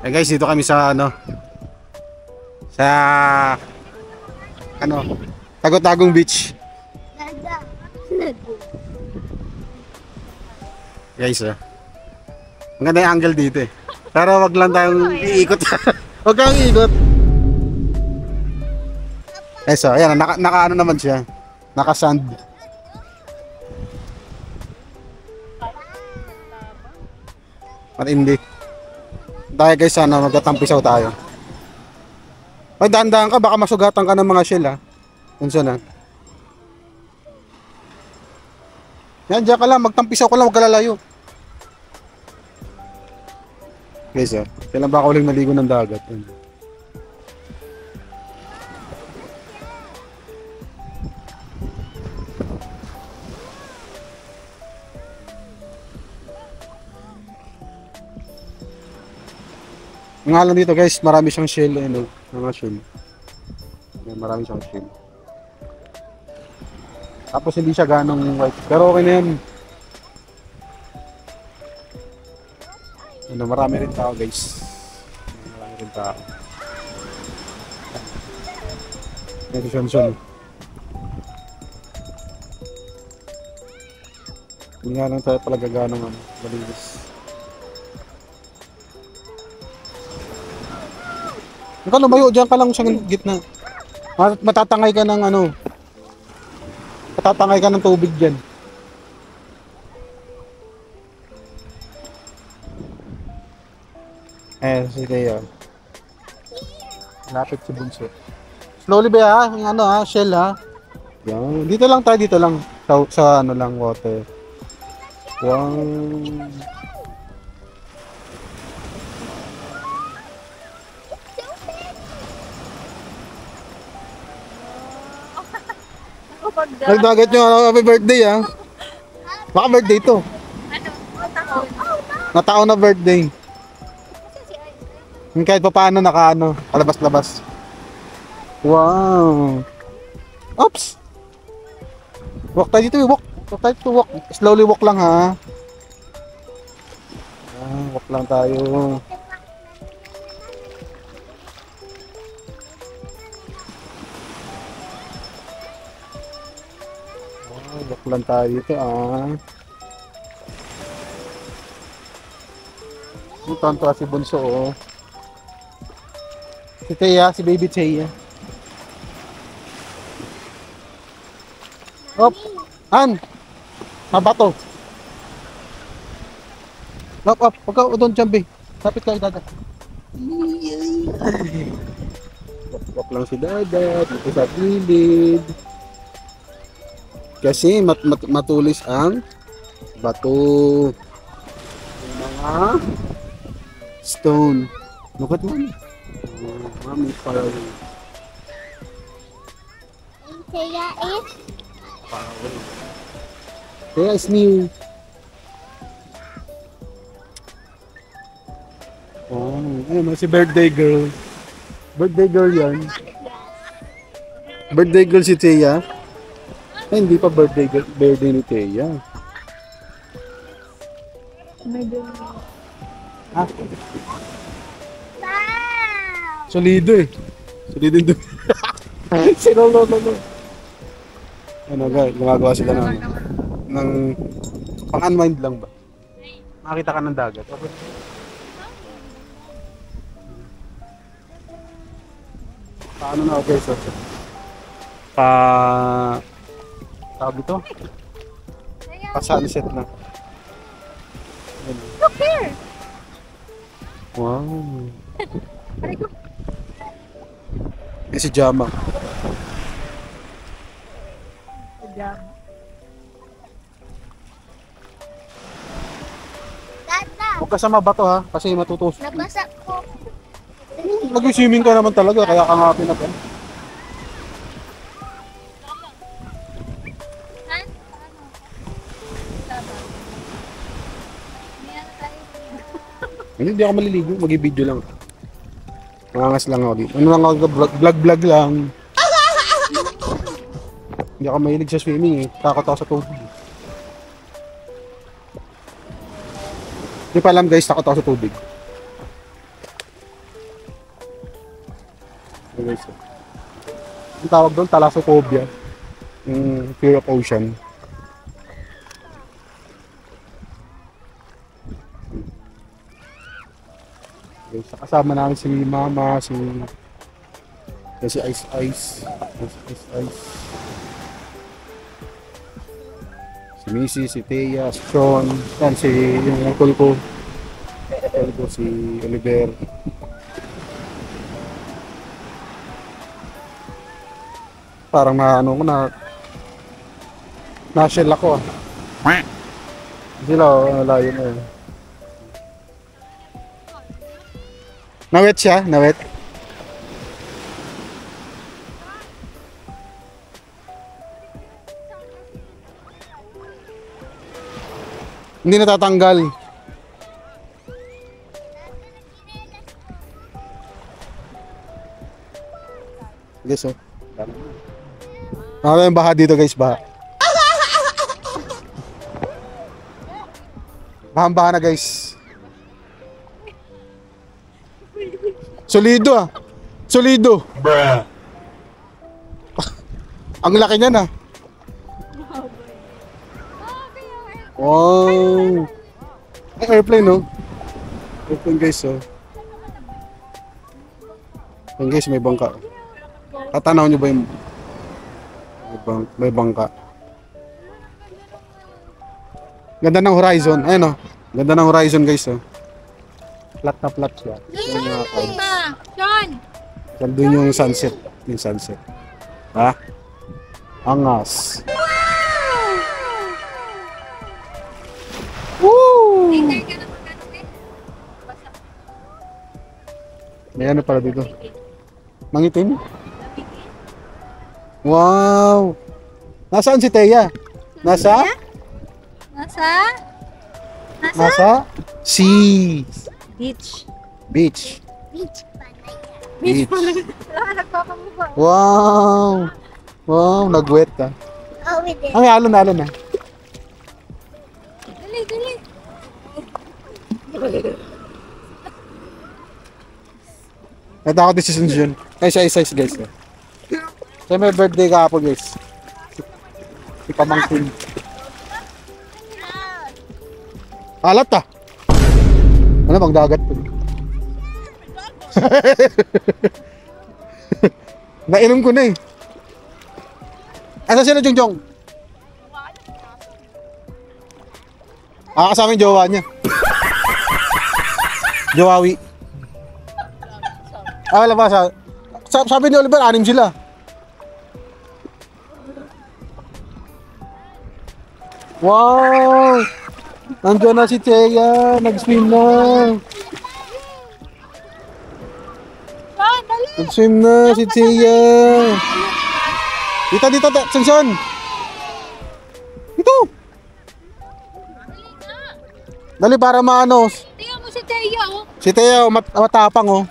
Eh guys, dito kami sa sa Tagotagong Beach. Guys, ang ganda yung angle dito eh. Pero wag lang tayong iikot. Wag kang iikot. Eh so, ayan, naka naman siya. Naka-sand. Matindi. Dahil guys, sana magtatampisaw tayo. Ay, dahan-dahan ka, baka masugatan ka ng mga shell ha. Unsa na? Yan, diyan ka lang, magtampisaw ka lang, huwag ka lalayo. Guys, kailan ba ako uling naligo ng dagat? Ang alam dito guys, marami siyang shell, mga shell. Marami siyang shell. Tapos hindi siya ganong white, pero okay na yan. Marami rin tao guys. Marami rin tao. Ito siya. Hindi nga lang tayo pala gaganong malinis. Ikaw lumayo, dyan ka lang sa gitna. Matatangay ka ng matatangay ka ng tubig dyan. Sige yan. Lapit si Bunso. Slowly ba yung shell ha. Yan. Dito lang tayo, dito lang. Sa lang, water. Wow. Nagdagat nyo, happy birthday ha. Baka birthday to. Nataon na birthday. Kahit pa paano kalabas-labas. Wow. Oops. Walk tayo dito, walk. Walk tayo dito, walk. Slowly walk lang ha. Walk lang tayo. Walk lang tayo dito Tonto si Bunso Si Thea, si baby Thea. Op! An! Mabato! Op! Huwag ka doon, Jambi. Sapit ka, Dada. Wap lang si Dada. Dito sa gilid. Kasi matulis ang bato. Yung mga stone. Look at man. Mami parang Thea is? Thea is new. Ayun, si birthday girl. Birthday girl yan. Birthday girl si Thea. Ay, hindi pa birthday ni Thea. Solido Solido yung dumi. No. Guys, gumagawa sila ng pang-unwind lang ba? Makita ka ng dagat. Okay. Paano na okay, so tawag ito? Pa-sunset na. Look here! Wow. Si Jama. Huwag ka sa mabato ha, kasi matutusok. Nabasa ko. Nag-swimming ka naman talaga, kaya ka nga pinag- Hindi ako maliligo, mag-i-video lang. Mangangas lang ako dito. Ano lang ako, vlog lang. Hindi ako mahilig sa swimming Takot ako sa tubig. Hindi pa alam guys, takot ako sa tubig. guys. Ang tawag doon, thalassophobia. Yung fear of ocean. Okay, so kasama namin si Mama, si Ice Ice. Si Missy, si Thea, si Sean, yan si yung uncle ko. Si Oliver. Parang na ano ko na-shell ako ah. Sila layo na yun. Nawet siya, nawet. Hindi natatanggal. Guys, oh. Yung baha dito, guys, baha. Bahang-baha na, guys. Solido ah. Solido. Bruh. Ang laki niyan ah. Wow. Ang airplane, no? Airplane, guys, oh. Ayan, guys, may bangka. Tatanaw nyo ba yung may bangka? Ganda ng horizon. Ayan, oh. Ganda ng horizon, guys, oh. Flat na flat siya. Sean! Doon yung sunset. Yung sunset. Ha? Angas. Woo! May ano pala dito? Mangitim? Wow! Nasaan si Thea? Nasa? Nasa? Sea. Beach. Beach. Beach Panaya. Beach. Nagpapamuha. Wow! Wow, nagwet ah. Oh, we did. Ay, alon na. Dali, dali. Ito ako decision yun. Ay, siya guys. Kaya may birthday kahapon, guys. Si Pamangkin. Alat ah. Ano, magdagat po. Nainom ko na eh. Asa sila, Jongjong? Kasama yung jowa niya. Jowawi. Wala ba sa... Sabi ni Oliver, 6 sila. Wow! Nandiyan na si Thea. Nag-swim na. Nag-swim na si Thea. Dito, Sanson. Dito. Dali para maano. Tingnan mo si Thea, oh. Si Thea, matapang, oh.